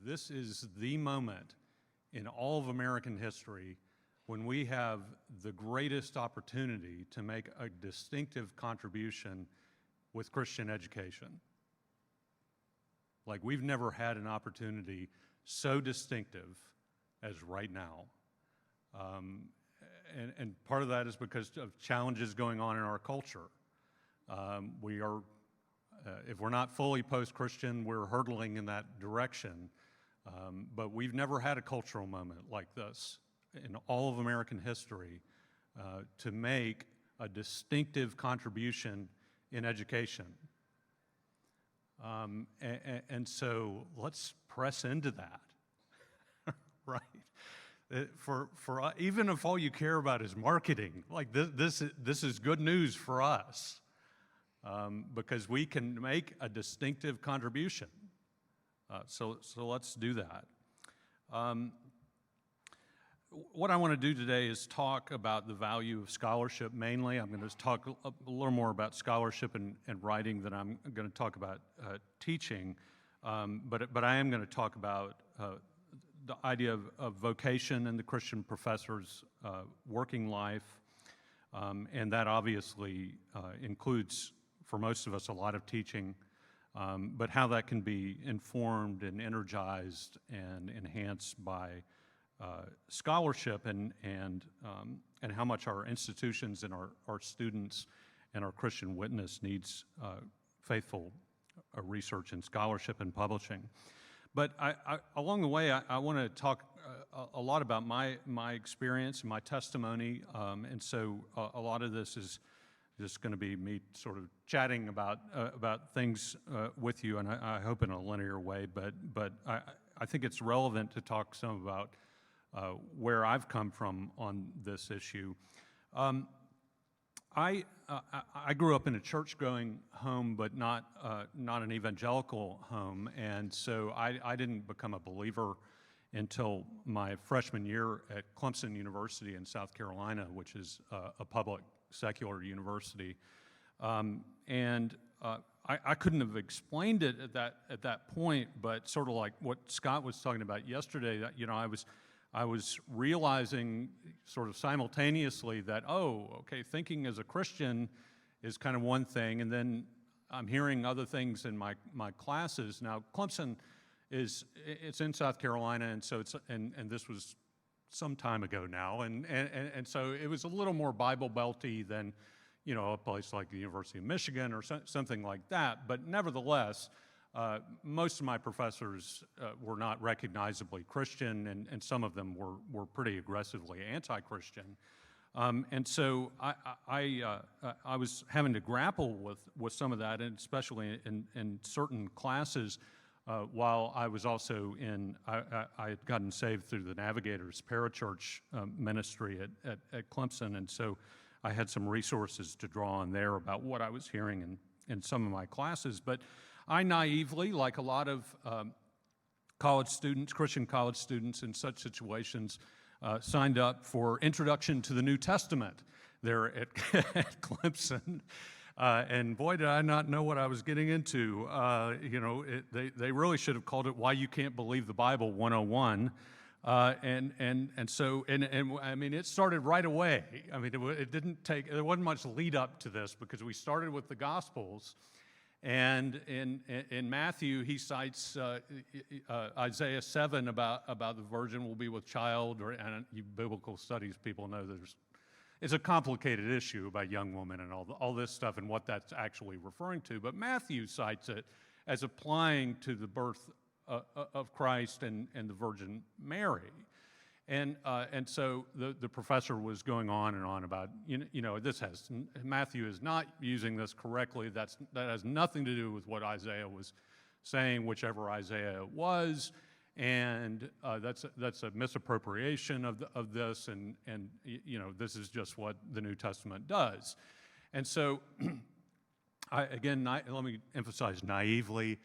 this is the moment in all of American history when we have the greatest opportunity to make a distinctive contribution with Christian education. Like, we've never had an opportunity so distinctive as right now. And part of that is because of challenges going on in our culture. We are, if we're not fully post-Christian, we're hurtling in that direction. But we've never had a cultural moment like this in all of American history to make a distinctive contribution in education. And so let's press into that, right? Even if all you care about is marketing, like this is good news for us because we can make a distinctive contribution. So let's do that. What I want to do today is talk about the value of scholarship mainly. I'm going to talk a little more about scholarship and writing than I'm going to talk about teaching, but I am going to talk about the idea of vocation in the Christian professor's working life, and that obviously includes, for most of us, a lot of teaching, but how that can be informed and energized and enhanced by scholarship and how much our institutions and our students and our Christian witness needs faithful research and scholarship and publishing. But along the way, I want to talk a lot about my experience and my testimony, and so a lot of this is just going to be me sort of chatting about things with you, and I hope in a linear way. But I think it's relevant to talk some about where I've come from on this issue. I grew up in a church-going home, but not an evangelical home, and so I didn't become a believer until my freshman year at Clemson University in South Carolina, which is a public secular university, and I couldn't have explained it at that point, but sort of like what Scott was talking about yesterday, that I was realizing sort of simultaneously that, oh, okay, thinking as a Christian is kind of one thing, and then I'm hearing other things in my classes. Now, Clemson it's in South Carolina, and so and this was some time ago now, and so it was a little more Bible belty than, a place like the University of Michigan or something like that, but nevertheless, most of my professors were not recognizably Christian, and some of them were pretty aggressively anti-Christian. And so I was having to grapple with some of that, and especially in certain classes, while I was also I had gotten saved through the Navigators Parachurch ministry at Clemson, and so I had some resources to draw on there about what I was hearing in some of my classes. But I naively, like a lot of college students, Christian college students in such situations, signed up for Introduction to the New Testament there at Clemson. And boy, did I not know what I was getting into. They really should have called it Why You Can't Believe the Bible 101. And so I mean, it started right away. I mean, it didn't take, there wasn't much lead up to this because we started with the Gospels. And in Matthew, he cites Isaiah 7 about the virgin will be with child, and you biblical studies people know it's a complicated issue about young women and all this stuff and what that's actually referring to. But Matthew cites it as applying to the birth of Christ and the Virgin Mary. And so the professor was going on and on about, Matthew is not using this correctly. That has nothing to do with what Isaiah was saying, whichever Isaiah it was, and that's a misappropriation of this, and this is just what the New Testament does. And so, let me emphasize naively,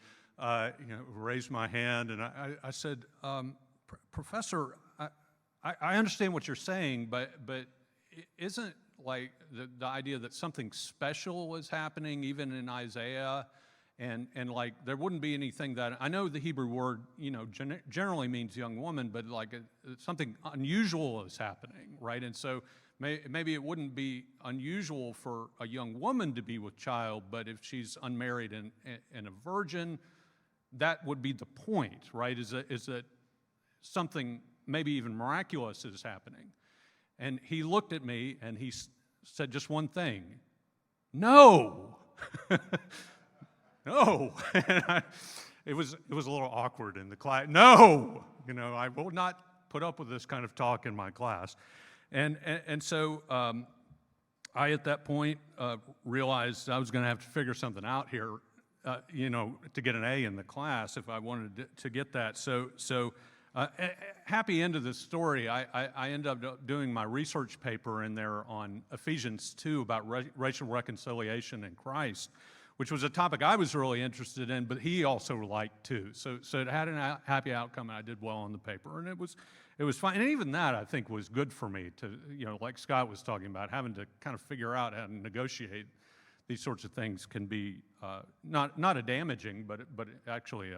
raised my hand, and I said, Professor, I understand what you're saying, but isn't like the idea that something special was happening even in Isaiah And like, there wouldn't be anything that, I know the Hebrew word, generally means young woman, but like something unusual is happening, right? And so maybe it wouldn't be unusual for a young woman to be with child, but if she's unmarried and a virgin, that would be the point, right? Is that something maybe even miraculous is happening. And he looked at me and he said just one thing: no. No. It was a little awkward in the class. No, I will not put up with this kind of talk in my class. And so I, at that point, realized I was going to have to figure something out here, to get an A in the class if I wanted to get that. So happy end of the story. I ended up doing my research paper in there on Ephesians 2 about racial reconciliation in Christ, which was a topic I was really interested in, but he also liked too. So it had a happy outcome, and I did well on the paper, and it was fine. And even that, I think, was good for me to, like Scott was talking about, having to kind of figure out how to negotiate these sorts of things can be not a damaging, but actually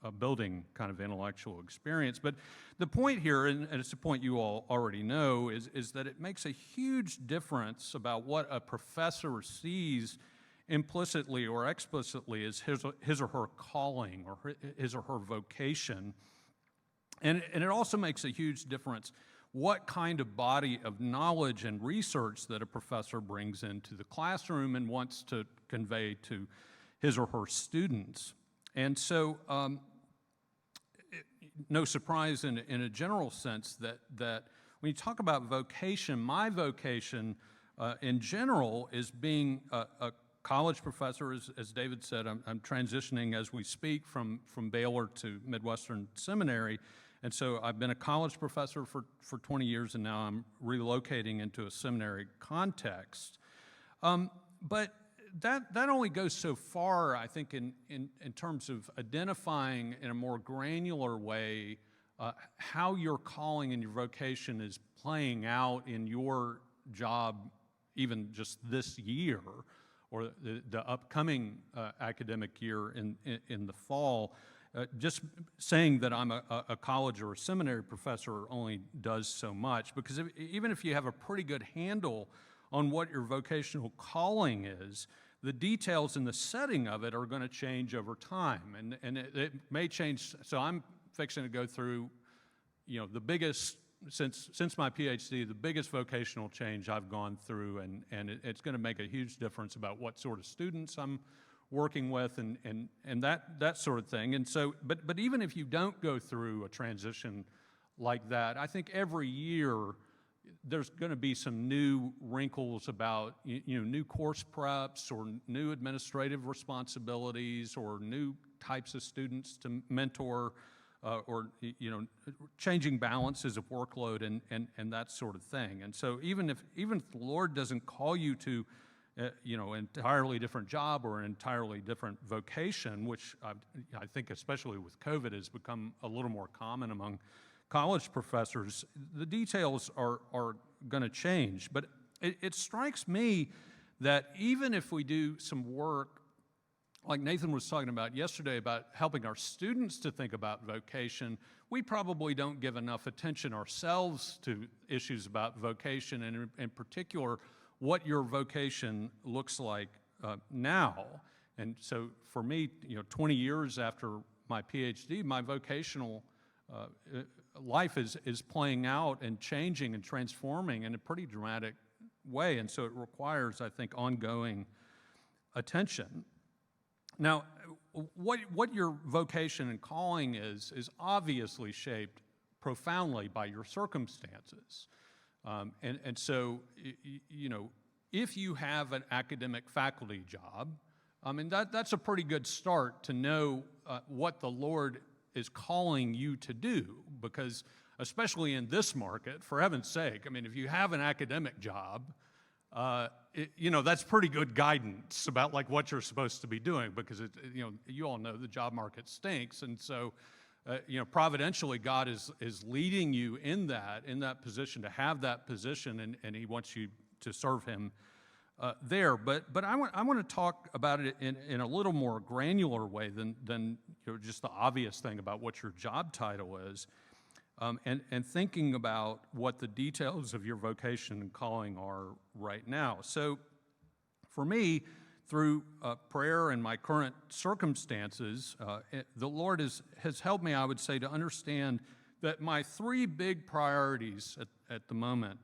a building kind of intellectual experience. But the point here, and it's a point you all already know, is that it makes a huge difference about what a professor sees implicitly or explicitly as his or her calling or his or her vocation. And it also makes a huge difference what kind of body of knowledge and research that a professor brings into the classroom and wants to convey to his or her students. And so, no surprise in a general sense that when you talk about vocation, my vocation in general is being a college professor. As David said, I'm transitioning as we speak from Baylor to Midwestern Seminary. And so I've been a college professor for 20 years, and now I'm relocating into a seminary context. But that only goes so far, I think, in terms of identifying in a more granular way how your calling and your vocation is playing out in your job, even just this year, or the upcoming academic year in the fall. Just saying that I'm a college or a seminary professor only does so much, because even if you have a pretty good handle on what your vocational calling is, the details and the setting of it are going to change over time, and it may change. So I'm fixing to go through, the biggest, since my PhD, the biggest vocational change I've gone through, and it's going to make a huge difference about what sort of students I'm working with and that sort of thing. And so, but even if you don't go through a transition like that, I think every year there's going to be some new wrinkles about, new course preps or new administrative responsibilities or new types of students to mentor, or changing balances of workload and that sort of thing. And so even if the Lord doesn't call you to an entirely different job or an entirely different vocation, which I think especially with COVID has become a little more common among college professors, the details are going to change. But it strikes me that even if we do some work, like Nathan was talking about yesterday, about helping our students to think about vocation, we probably don't give enough attention ourselves to issues about vocation, and in particular, what your vocation looks like now. And so for me, 20 years after my PhD, my vocational life is playing out and changing and transforming in a pretty dramatic way. And so it requires, I think, ongoing attention. Now, what your vocation and calling is obviously shaped profoundly by your circumstances. And so, if you have an academic faculty job, that's a pretty good start to know what the Lord is calling you to do, because especially in this market, for heaven's sake, if you have an academic job, that's pretty good guidance about like what you're supposed to be doing, because you all know the job market stinks, and so providentially, God is leading you in that position, to have that position, and He wants you to serve Him there. But I want to talk about it in a little more granular way than just the obvious thing about what your job title is, and thinking about what the details of your vocation and calling are right now. So for me, through prayer and my current circumstances, the Lord has helped me, I would say, to understand that my three big priorities at the moment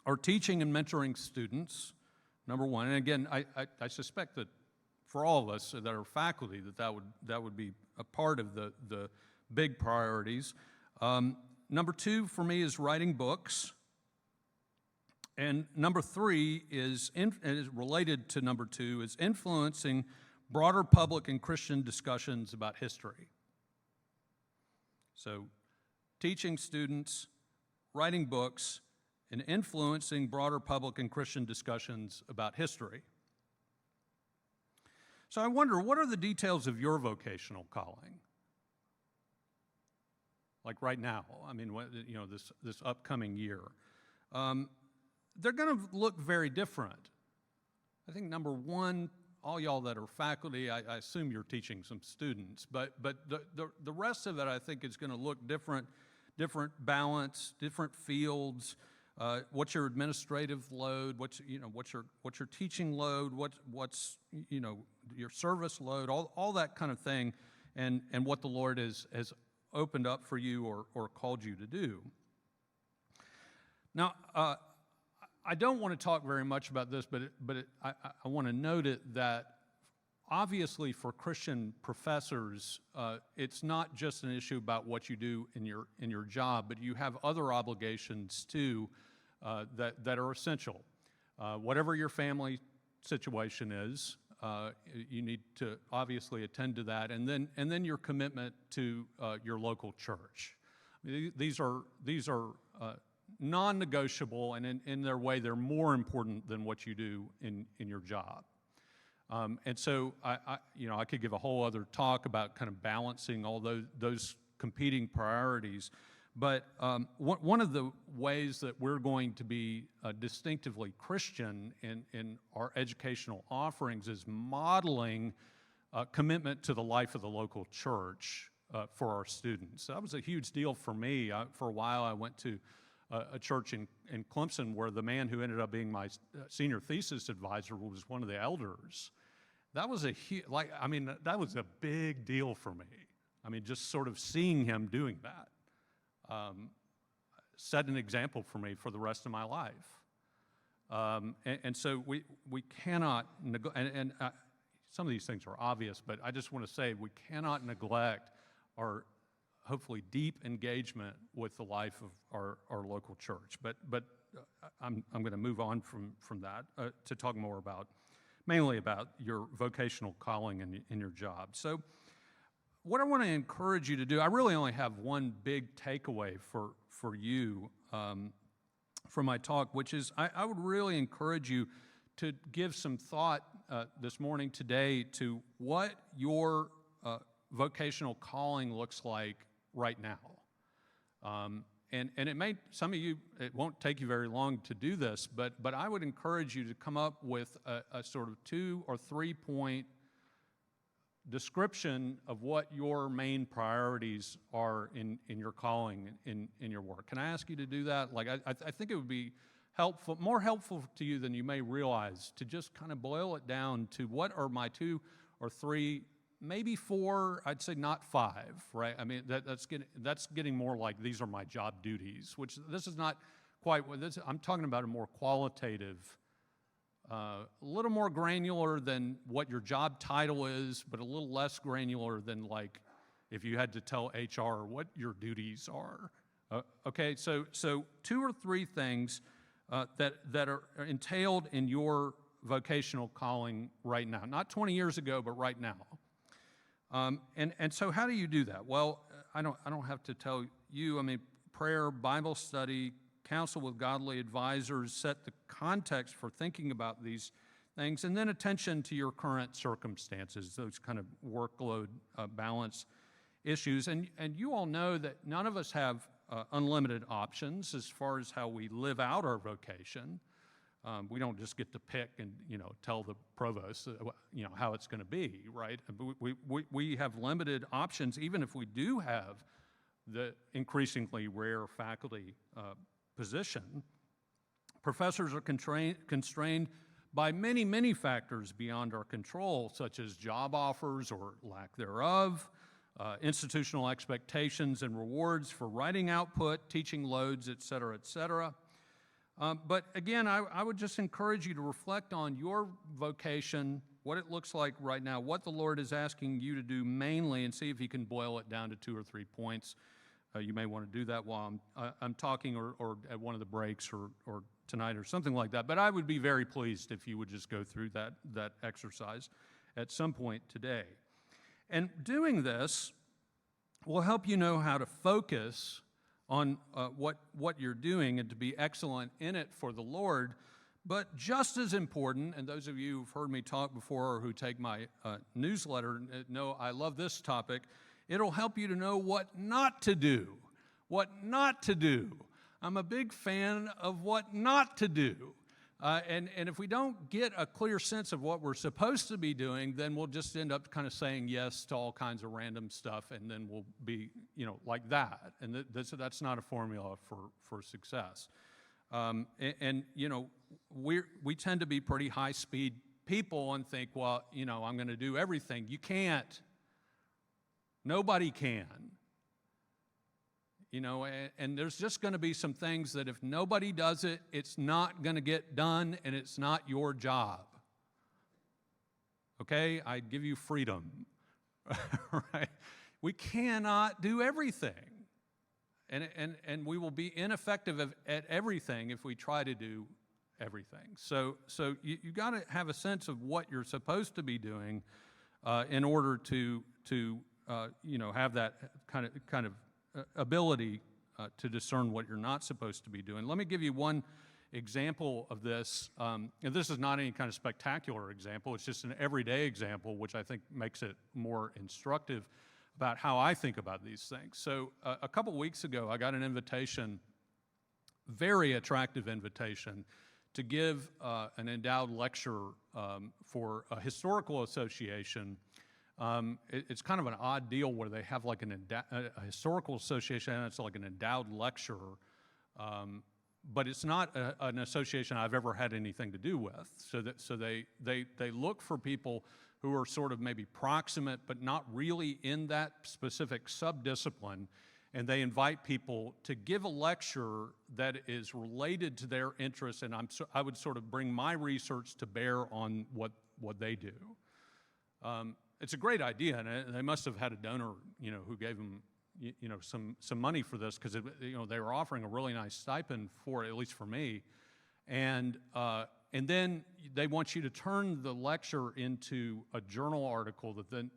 are teaching and mentoring students, number one. And again, I suspect that for all of us that are faculty, that would be a part of the big priorities. Number two for me is writing books. And number three is related to number two, is influencing broader public and Christian discussions about history. So teaching students, writing books, and influencing broader public and Christian discussions about history. So I wonder, what are the details of your vocational calling? Like right now, I mean, this upcoming year. They're going to look very different. I think number one, all y'all that are faculty, I assume you're teaching some students, but the rest of it I think is going to look different balance, different fields. What's your administrative load? What's your teaching load? What's your service load? All that kind of thing, and what the Lord has opened up for you or called you to do. Now, I don't want to talk very much about this, but I want to note it that obviously for Christian professors, it's not just an issue about what you do in your job, but you have other obligations too that are essential. Whatever your family situation is, you need to obviously attend to that, and then your commitment to your local church. These are non-negotiable, and in their way, they're more important than what you do in your job. And so I could give a whole other talk about kind of balancing all those competing priorities. But one of the ways that we're going to be distinctively Christian in our educational offerings is modeling commitment to the life of the local church for our students. That was a huge deal for me. For a while, I went to a church in Clemson where the man who ended up being my senior thesis advisor was one of the elders. That was that was a big deal for me. I mean, just sort of seeing him doing that set an example for me for the rest of my life. And so we cannot, and some of these things are obvious, but I just want to say we cannot neglect our hopefully deep engagement with the life of our local church. But I'm going to move on from that to talk more mainly about your vocational calling in your job. So what I want to encourage you to do, I really only have one big takeaway for you from my talk, which is I would really encourage you to give some thought this morning, today, to what your vocational calling looks like right now. And it may, some of you, it won't take you very long to do this, but I would encourage you to come up with a sort of 2 or 3 point description of what your main priorities are in your calling, in your work. Can I ask you to do that? Like, I think it would be helpful, more helpful to you than you may realize, to just kind of boil it down to what are my 2 or 3, maybe 4, I'd say not 5, right? I mean, that's getting more like these are my job duties, which this is not quite what this, I'm talking about a more qualitative, a little more granular than what your job title is, but a little less granular than like if you had to tell HR what your duties are. Okay, so 2 or 3 things that are entailed in your vocational calling right now, not 20 years ago, but right now. And so how do you do that? Well, I don't have to tell you. I mean, prayer, Bible study, counsel with godly advisors set the context for thinking about these things, and then attention to your current circumstances, those kind of workload balance issues. And you all know that none of us have unlimited options as far as how we live out our vocation. We don't just get to pick and, tell the provost, how it's going to be, right? We have limited options, even if we do have the increasingly rare faculty position. Professors are constrained by many, many factors beyond our control, such as job offers or lack thereof, institutional expectations and rewards for writing output, teaching loads, et cetera, et cetera. But again, I would just encourage you to reflect on your vocation, what it looks like right now, what the Lord is asking you to do mainly, and see if He can boil it down to 2 or 3 points. You may want to do that while I'm talking, or at one of the breaks, or tonight, or something like that. But I would be very pleased if you would just go through that exercise at some point today. And doing this will help you know how to focus on what you're doing and to be excellent in it for the Lord. But just as important, and those of you who've heard me talk before or who take my newsletter know I love this topic, it'll help you to know what not to do. What not to do. I'm a big fan of what not to do. And if we don't get a clear sense of what we're supposed to be doing, then we'll just end up kind of saying yes to all kinds of random stuff, and then we'll be, like that. And that's not a formula for success. We tend to be pretty high-speed people and think, well, I'm going to do everything. You can't. Nobody can. And there's just going to be some things that if nobody does it, it's not going to get done, and it's not your job. Okay? I give you freedom. Right? We cannot do everything. And we will be ineffective at everything if we try to do everything. So you got to have a sense of what you're supposed to be doing in order to have that kind of ability to discern what you're not supposed to be doing. Let me give you one example of this. And this is not any kind of spectacular example. It's just an everyday example, which I think makes it more instructive about how I think about these things. So a couple weeks ago, I got an invitation, very attractive invitation, to give an endowed lecture for a historical association. It's kind of an odd deal where they have like a historical association and it's like an endowed lecturer, but it's not an association I've ever had anything to do with. So they look for people who are sort of maybe proximate but not really in that specific subdiscipline, and they invite people to give a lecture that is related to their interests, and I would sort of bring my research to bear on what they do. It's a great idea, and they must have had a donor, who gave them, some money for this, because they were offering a really nice stipend for it, at least for me, and then they want you to turn the lecture into a journal article that then,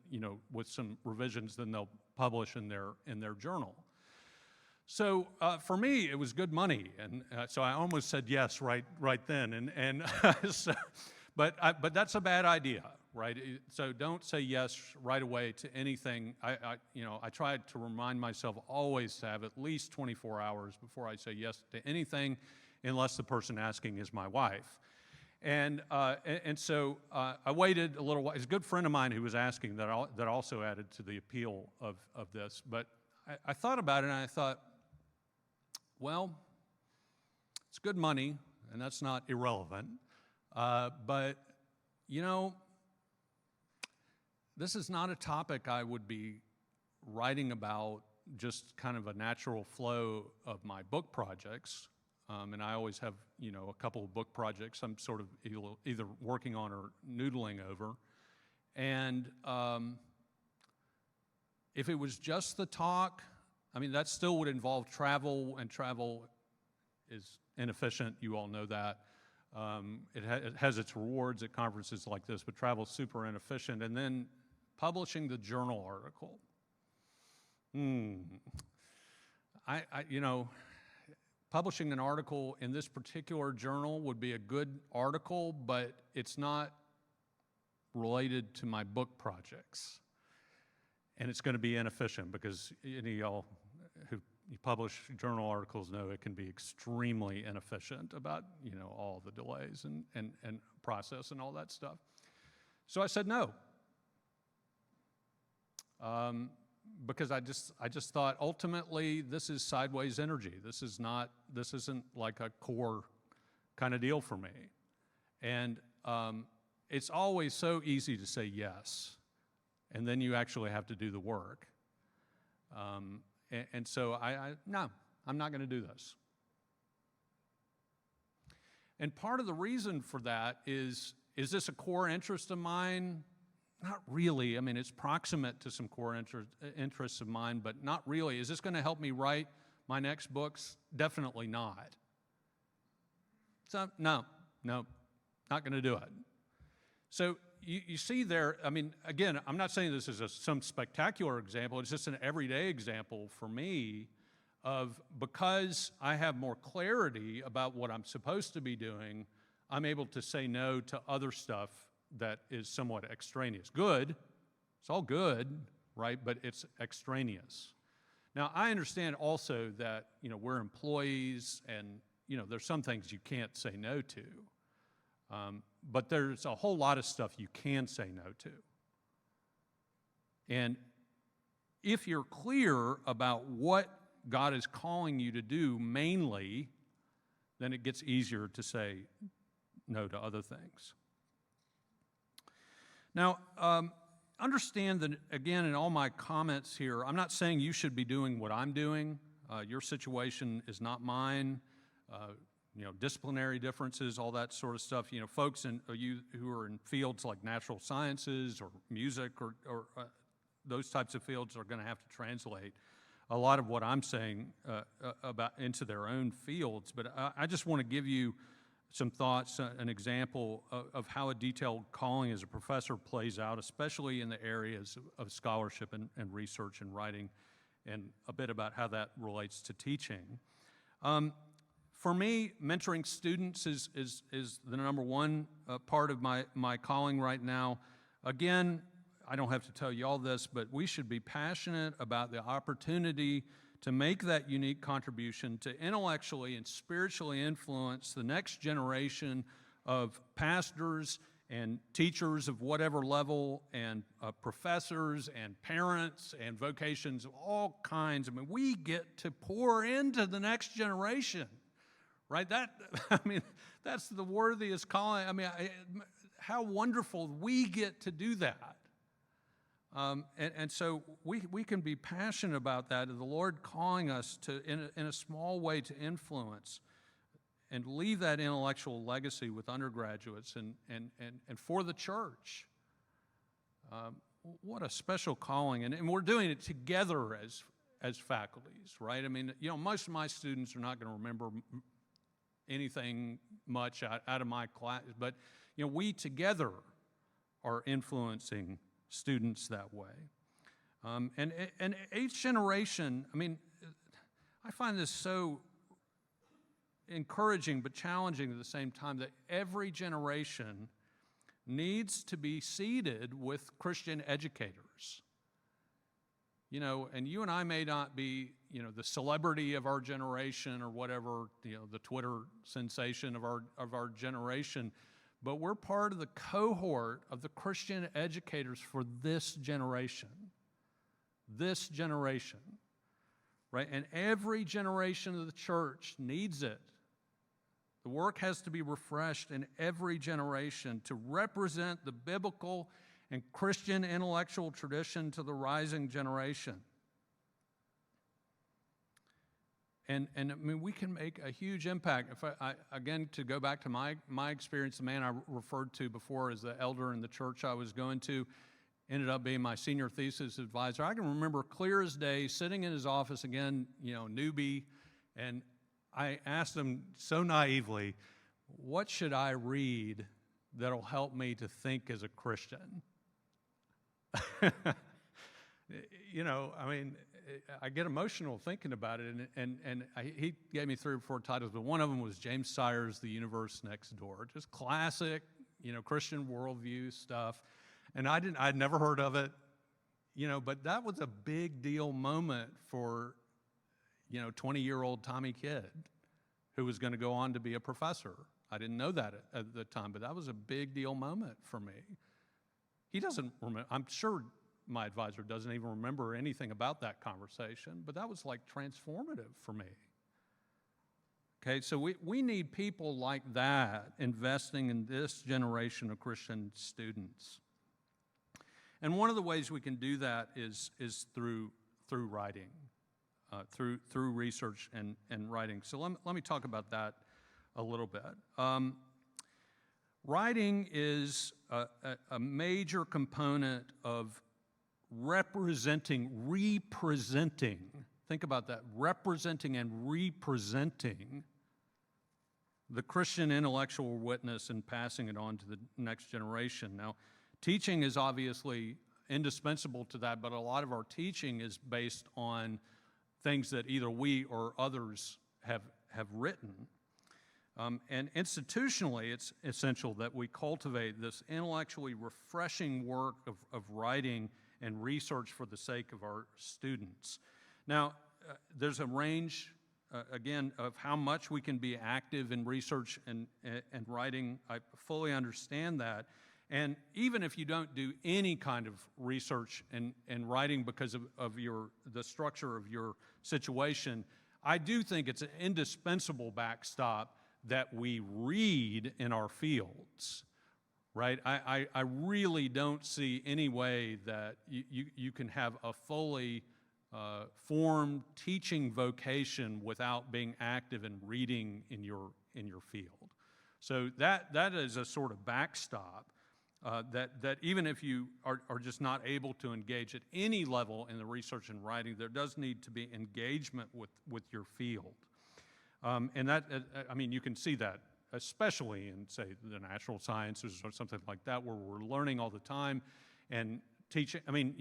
with some revisions, then they'll publish in their journal. So for me, it was good money, and so I almost said yes right then, and but that's a bad idea. Right, so don't say yes right away to anything. I try to remind myself always to have at least 24 hours before I say yes to anything, unless the person asking is my wife. And so I waited a little while. It's a good friend of mine who was asking that also added to the appeal of this. But I thought about it, and I thought, well, it's good money, and that's not irrelevant. But this is not a topic I would be writing about, just kind of a natural flow of my book projects. And I always have, a couple of book projects I'm sort of either working on or noodling over. And if it was just the talk, that still would involve travel, and travel is inefficient. You all know that. It has its rewards at conferences like this, but travel's super inefficient. And then publishing the journal article. Publishing an article in this particular journal would be a good article, but it's not related to my book projects. And it's going to be inefficient, because any of y'all who you publish journal articles know it can be extremely inefficient about, all the delays and process and all that stuff. So I said no. Because I just thought ultimately this is sideways energy. This isn't like a core kind of deal for me. And it's always so easy to say yes, and then you actually have to do the work. And so no, I'm not going to do this. And part of the reason for that is this a core interest of mine? Not really. I mean, it's proximate to some core interests of mine, but not really. Is this going to help me write my next books? Definitely not. So, no, not going to do it. So you see there, I mean, again, I'm not saying this is some spectacular example. It's just an everyday example for me of, because I have more clarity about what I'm supposed to be doing, I'm able to say no to other stuff that is somewhat extraneous. Good, it's all good, right? But it's extraneous. Now, I understand also that, we're employees and, there's some things you can't say no to. But there's a whole lot of stuff you can say no to. And if you're clear about what God is calling you to do mainly, then it gets easier to say no to other things. Now, understand that, again, in all my comments here, I'm not saying you should be doing what I'm doing. Your situation is not mine. Disciplinary differences, all that sort of stuff. Folks who are in fields like natural sciences or music or those types of fields are going to have to translate a lot of what I'm saying about into their own fields. But I just want to give you some thoughts, an example of how a detailed calling as a professor plays out, especially in the areas of scholarship and research and writing, and a bit about how that relates to teaching. For me, mentoring students is the number one part of my calling right now. Again, I don't have to tell you all this, but we should be passionate about the opportunity to make that unique contribution to intellectually and spiritually influence the next generation of pastors and teachers of whatever level, and professors and parents and vocations of all kinds. I mean, we get to pour into the next generation, right? That's the worthiest calling. How wonderful we get to do that. And so we can be passionate about that, and the Lord calling us to, in a small way, to influence and leave that intellectual legacy with undergraduates and for the church. What a special calling, and we're doing it together as faculties, right? Most of my students are not going to remember anything much out of my class, but we together are influencing students that way. And each generation, I find this so encouraging but challenging at the same time, that every generation needs to be seated with Christian educators. And you and I may not be, the celebrity of our generation or whatever, the Twitter sensation of our generation, but we're part of the cohort of the Christian educators for this generation. This generation, right? And every generation of the church needs it. The work has to be refreshed in every generation to represent the biblical and Christian intellectual tradition to the rising generation. And we can make a huge impact. If again, to go back to my experience, the man I referred to before as the elder in the church I was going to ended up being my senior thesis advisor. I can remember clear as day sitting in his office, again, newbie, and I asked him so naively, what should I read that'll help me to think as a Christian? I get emotional thinking about it, and he gave me 3 or 4 titles, but one of them was James Sire's The Universe Next Door, just classic, Christian worldview stuff, and I'd never heard of it, but that was a big deal moment for, 20-year-old Tommy Kidd who was going to go on to be a professor. I didn't know that at the time, but that was a big deal moment for me. He doesn't remember, I'm sure my advisor doesn't even remember anything about that conversation, but that was like transformative for me. Okay, so we need people like that investing in this generation of Christian students. And one of the ways we can do that is through writing, through research and writing. So let me talk about that a little bit. Writing is a major component of representing, think about that, representing and representing the Christian intellectual witness and passing it on to the next generation. Now, teaching is obviously indispensable to that, but a lot of our teaching is based on things that either we or others have written. And institutionally, it's essential that we cultivate this intellectually refreshing work of writing and research for the sake of our students. Now, there's a range, again, of how much we can be active in research and writing. I fully understand that. And even if you don't do any kind of research and writing because of the structure of your situation, I do think it's an indispensable backstop that we read in our fields, right? I really don't see any way that you can have a fully formed teaching vocation without being active in reading in your field. So that is a sort of backstop that even if you are just not able to engage at any level in the research and writing, there does need to be engagement with your field. And that, I mean, you can see that especially in, say, the natural sciences or something like that, where we're learning all the time and teaching. I mean,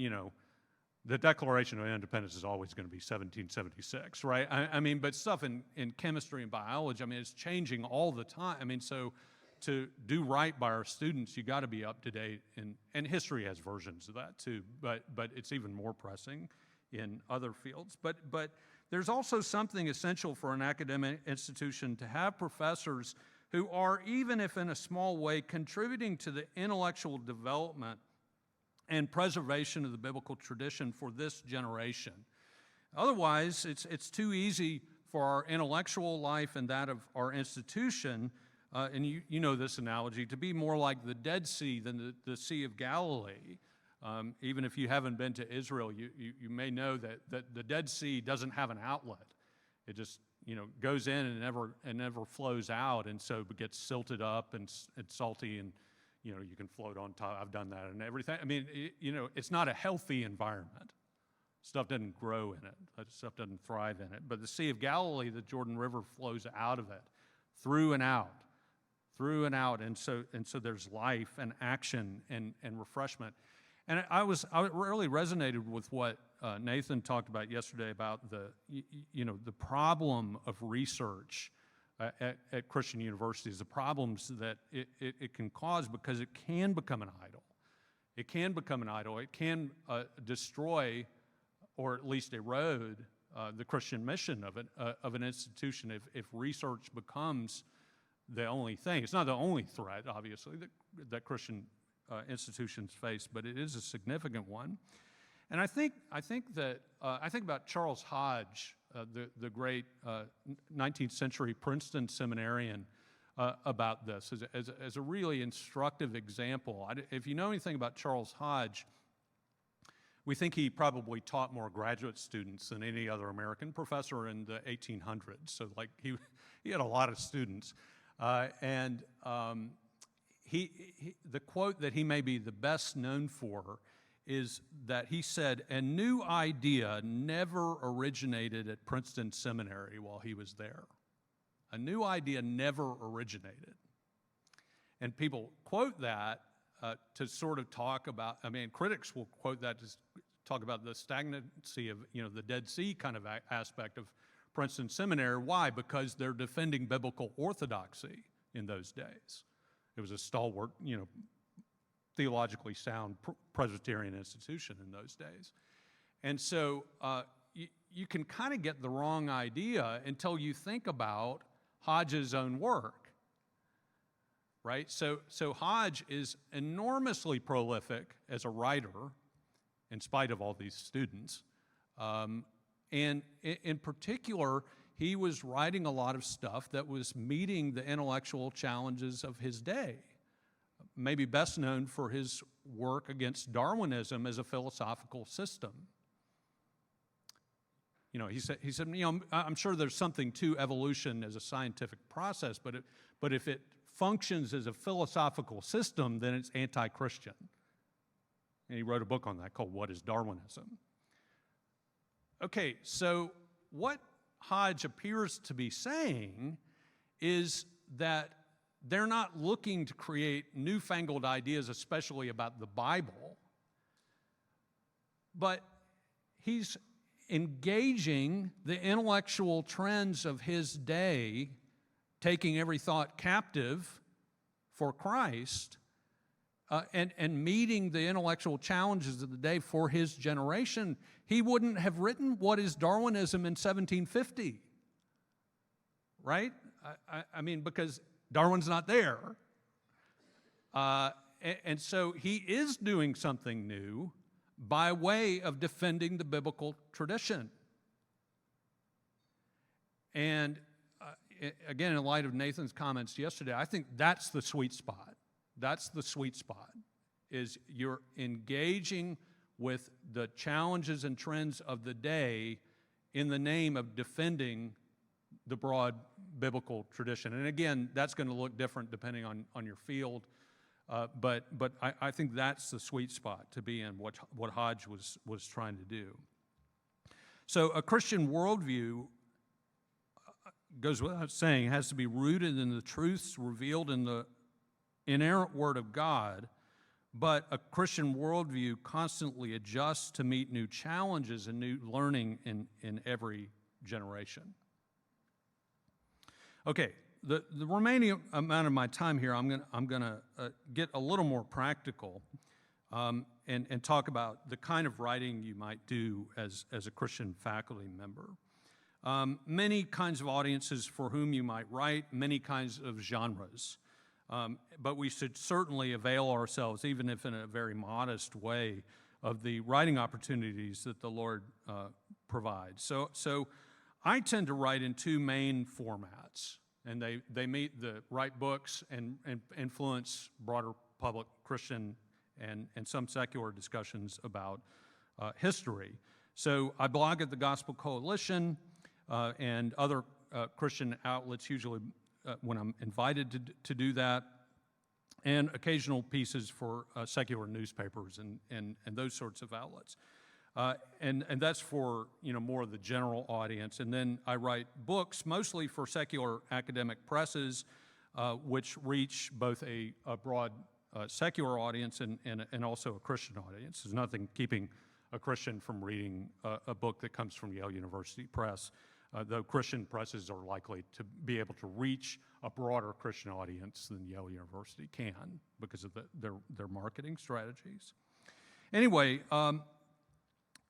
the Declaration of Independence is always going to be 1776, right? I mean, but stuff in chemistry and biology, I mean, it's changing all the time. I mean, so to do right by our students, you got to be up to date, and history has versions of that too, but it's even more pressing in other fields. But there's also something essential for an academic institution to have professors who are, even if in a small way, contributing to the intellectual development and preservation of the biblical tradition for this generation. Otherwise, it's too easy for our intellectual life and that of our institution, and you know this analogy, to be more like the Dead Sea than the Sea of Galilee. Even if you haven't been to Israel, you may know that the Dead Sea doesn't have an outlet. It just goes in and never flows out, and so it gets silted up and salty, and you can float on top. I've done that and everything. I mean, it's not a healthy environment. Stuff doesn't grow in it. Stuff doesn't thrive in it. But the Sea of Galilee, the Jordan River flows out of it, through and out, and so there's life and action and refreshment. And I really resonated with what Nathan talked about yesterday about the problem of research at Christian universities, the problems that it can cause because it can become an idol. It can become an idol. It can destroy or at least erode the Christian mission of an institution if research becomes the only thing. It's not the only threat, obviously, that Christian institutions face, but it is a significant one. And I think about Charles Hodge, the great 19th century Princeton seminarian, about this as a really instructive example. If you know anything about Charles Hodge, we think he probably taught more graduate students than any other American professor in the 1800s. So like he had a lot of students. The quote that he may be the best known for is that he said, "A new idea never originated at Princeton Seminary while he was there." A new idea never originated. And people quote that to sort of talk about, critics will quote that to talk about the stagnancy of, the Dead Sea kind of aspect of Princeton Seminary. Why? Because they're defending biblical orthodoxy in those days. It was a stalwart, theologically sound Presbyterian institution in those days. And so you can kind of get the wrong idea until you think about Hodge's own work, right? So Hodge is enormously prolific as a writer, in spite of all these students. And in particular, he was writing a lot of stuff that was meeting the intellectual challenges of his day. Maybe best known for his work against Darwinism as a philosophical system. You know, he said, you know, I'm sure there's something to evolution as a scientific process, but if it functions as a philosophical system, then it's anti-Christian. And he wrote a book on that called What is Darwinism? Okay, so what Hodge appears to be saying is that they're not looking to create newfangled ideas, especially about the Bible, but he's engaging the intellectual trends of his day, taking every thought captive for Christ, and meeting the intellectual challenges of the day for his generation. He wouldn't have written What is Darwinism in 1750, right? I mean, because Darwin's not there. And so he is doing something new by way of defending the biblical tradition. And again, in light of Nathan's comments yesterday, I think that's the sweet spot. That's the sweet spot, is you're engaging with the challenges and trends of the day in the name of defending the broad biblical tradition. And again, that's going to look different depending on your field, but I think that's the sweet spot to be in, what Hodge was trying to do. So a Christian worldview, goes without saying, has to be rooted in the truths revealed in the inerrant Word of God, but a Christian worldview constantly adjusts to meet new challenges and new learning in every generation. Okay, the remaining amount of my time here, I'm gonna get a little more practical and talk about the kind of writing you might do as a Christian faculty member. Many kinds of audiences for whom you might write, many kinds of genres. But we should certainly avail ourselves, even if in a very modest way, of the writing opportunities that the Lord provides. So I tend to write in two main formats, and they meet the write books and influence broader public Christian and some secular discussions about history. So I blog at the Gospel Coalition and other Christian outlets, usually when I'm invited to do that, and occasional pieces for secular newspapers and those sorts of outlets. And that's for, you know, more of the general audience. And then I write books mostly for secular academic presses, which reach both a broad secular audience and also a Christian audience. There's nothing keeping a Christian from reading a book that comes from Yale University Press, though Christian presses are likely to be able to reach a broader Christian audience than Yale University can because of their marketing strategies. Anyway,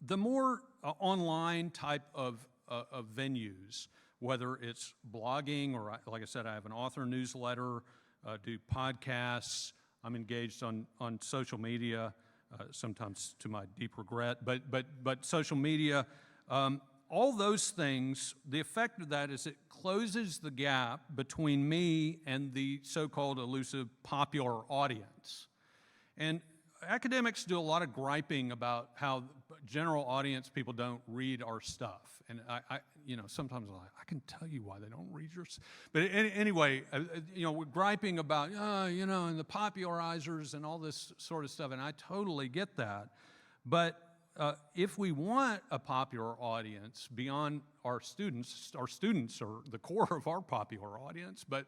the more online type of venues, whether it's blogging or, like I said, I have an author newsletter, do podcasts, I'm engaged on social media, sometimes to my deep regret, but social media, all those things, the effect of that is it closes the gap between me and the so-called elusive popular audience. And academics do a lot of griping about how general audience people don't read our stuff. And I you know, sometimes I'm like, I can tell you why they don't read your stuff. But anyway, you know, we're griping about, you know, and the popularizers and all this sort of stuff, and I totally get that. But if we want a popular audience beyond our students are the core of our popular audience, but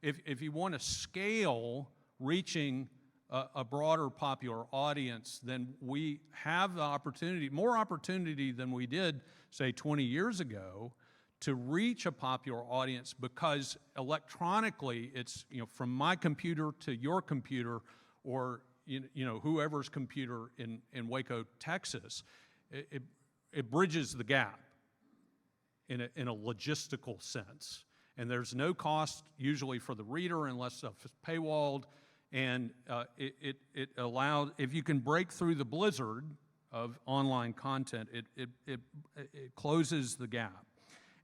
if you want to scale reaching a broader popular audience, then we have the opportunity, more opportunity than we did, say, 20 years ago, to reach a popular audience, because electronically it's, you know, from my computer to your computer, or you know, whoever's computer in Waco, Texas, it bridges the gap in a logistical sense. And there's no cost usually for the reader unless stuff is paywalled. And it allowed, if you can break through the blizzard of online content, it closes the gap.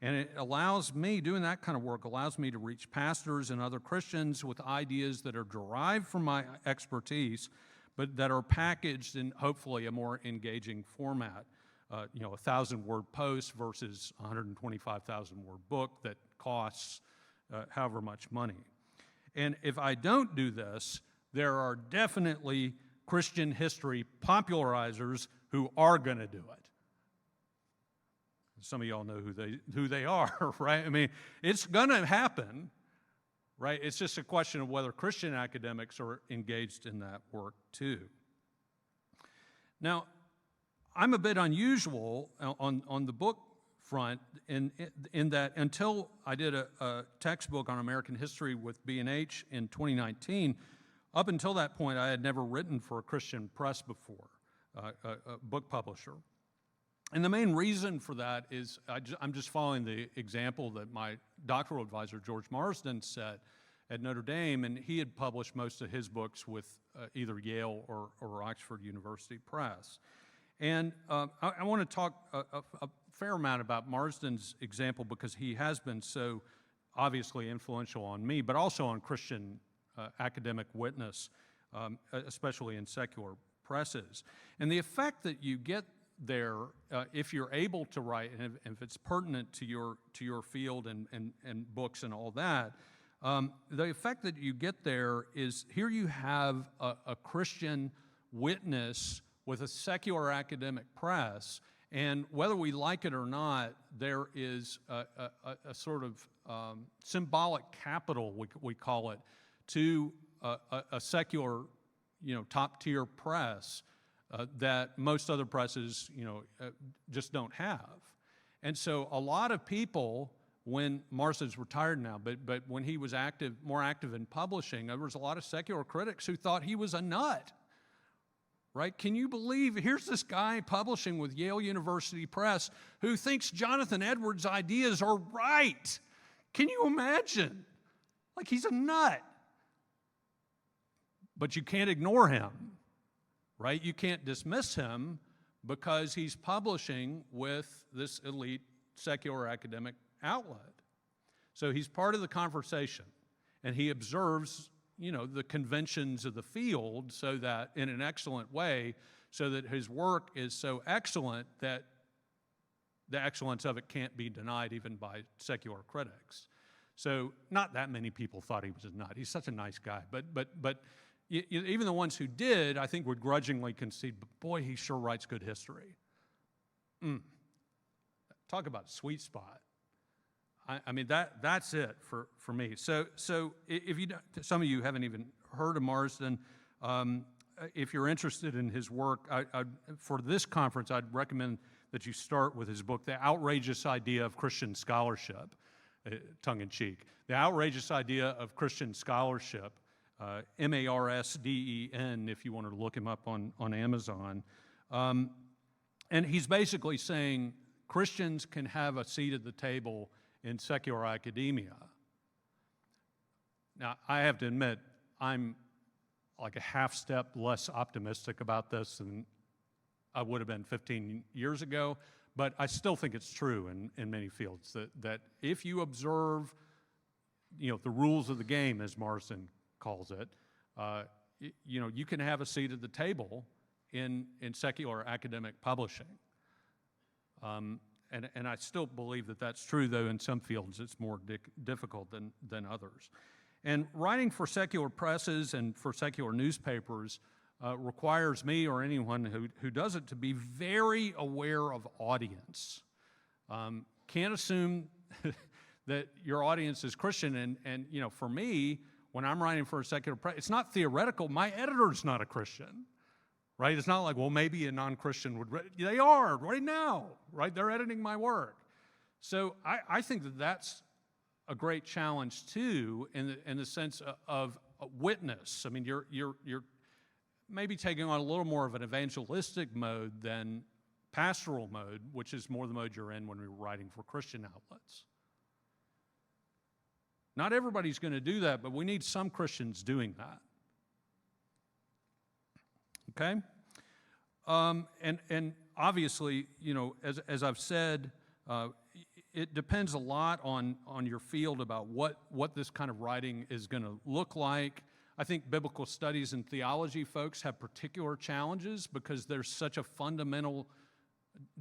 And it allows me, doing that kind of work, allows me to reach pastors and other Christians with ideas that are derived from my expertise, but that are packaged in hopefully a more engaging format. A 1,000-word post versus a 125,000-word book that costs however much money. And if I don't do this, there are definitely Christian history popularizers who are going to do it. Some of y'all know who they are, right? I mean, it's going to happen, right? It's just a question of whether Christian academics are engaged in that work too. Now, I'm a bit unusual on the book front in that until I did a textbook on American history with B&H in 2019, up until that point I had never written for a Christian press before, a book publisher. And the main reason for that is I'm just following the example that my doctoral advisor, George Marsden, set at Notre Dame, and he had published most of his books with either Yale or Oxford University Press. And I want to talk a fair amount about Marsden's example because he has been so obviously influential on me, but also on Christian academic witness, especially in secular presses. And the effect that you get there, if you're able to write, and if it's pertinent to your field and books and all that, the effect that you get there is here you have a Christian witness with a secular academic press, and whether we like it or not, there is a sort of symbolic capital, we call it, to a secular, top-tier press that most other presses, just don't have. And so a lot of people, when Marsden's retired now, but when he was more active in publishing, there was a lot of secular critics who thought he was a nut. Right? Can you believe, here's this guy publishing with Yale University Press who thinks Jonathan Edwards' ideas are right. Can you imagine? Like, he's a nut. But you can't ignore him, right? You can't dismiss him because he's publishing with this elite secular academic outlet. So he's part of the conversation, and he observes the conventions of the field so that in an excellent way, so that his work is so excellent that the excellence of it can't be denied even by secular critics. So not that many people thought he was a nut. He's such a nice guy. But even the ones who did, I think, would grudgingly concede, but boy, he sure writes good history. Talk about a sweet spot. I mean, that's it for me. So if some of you haven't even heard of Marsden, if you're interested in his work, for this conference, I'd recommend that you start with his book, The Outrageous Idea of Christian Scholarship, tongue-in-cheek. The Outrageous Idea of Christian Scholarship, Marsden, if you want to look him up on Amazon. And he's basically saying Christians can have a seat at the table in secular academia. Now, I have to admit, I'm like a half step less optimistic about this than I would have been 15 years ago, but I still think it's true in many fields that if you observe, the rules of the game, as Marsden calls it, you can have a seat at the table in secular academic publishing. And I still believe that that's true, though in some fields it's more difficult than others. And writing for secular presses and for secular newspapers requires me or anyone who does it to be very aware of audience. Can't assume that your audience is Christian. And for me, when I'm writing for a secular press, it's not theoretical. My editor's not a Christian. Right? It's not like, well, maybe a non-Christian would read. They are right now, right? They're editing my work. So I think that's a great challenge too, in the sense of a witness. I mean, you're maybe taking on a little more of an evangelistic mode than pastoral mode, which is more the mode you're in when you're writing for Christian outlets. Not everybody's going to do that, but we need some Christians doing that. Okay? And obviously, you know, as I've said, it depends a lot on your field about what this kind of writing is going to look like. I think biblical studies and theology folks have particular challenges because there's such a fundamental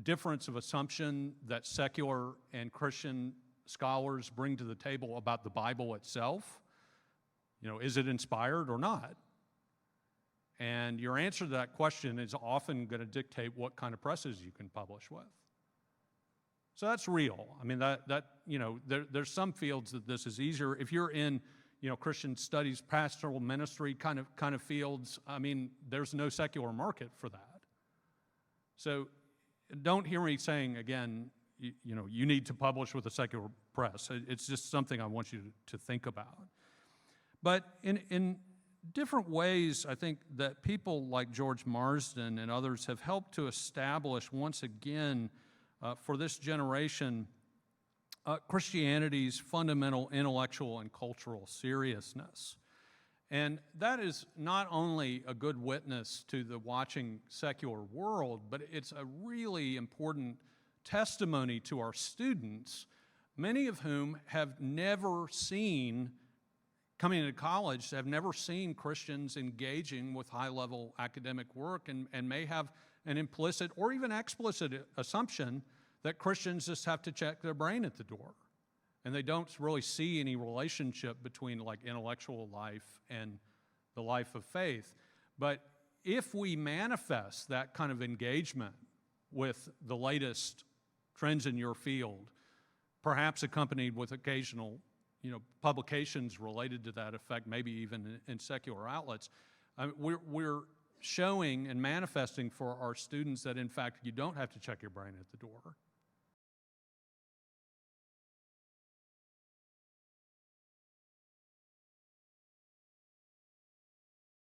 difference of assumption that secular and Christian scholars bring to the table about the Bible itself. You know, is it inspired or not? And your answer to that question is often going to dictate what kind of presses you can publish with. So that's real. I mean, that you know, there's some fields that this is easier. If you're in, you know, Christian studies, pastoral ministry kind of fields, I mean, there's no secular market for that. So don't hear me saying, again, you know, you need to publish with a secular press. It's just something I want you to think about. But in different ways, I think that people like George Marsden and others have helped to establish once again for this generation Christianity's fundamental intellectual and cultural seriousness. And that is not only a good witness to the watching secular world, but it's a really important testimony to our students, many of whom have never seen, coming into college, have never seen Christians engaging with high-level academic work and may have an implicit or even explicit assumption that Christians just have to check their brain at the door. And they don't really see any relationship between like intellectual life and the life of faith. But if we manifest that kind of engagement with the latest trends in your field, perhaps accompanied with occasional, you know, publications related to that effect, maybe even in secular outlets, we're showing and manifesting for our students that, in fact, you don't have to check your brain at the door.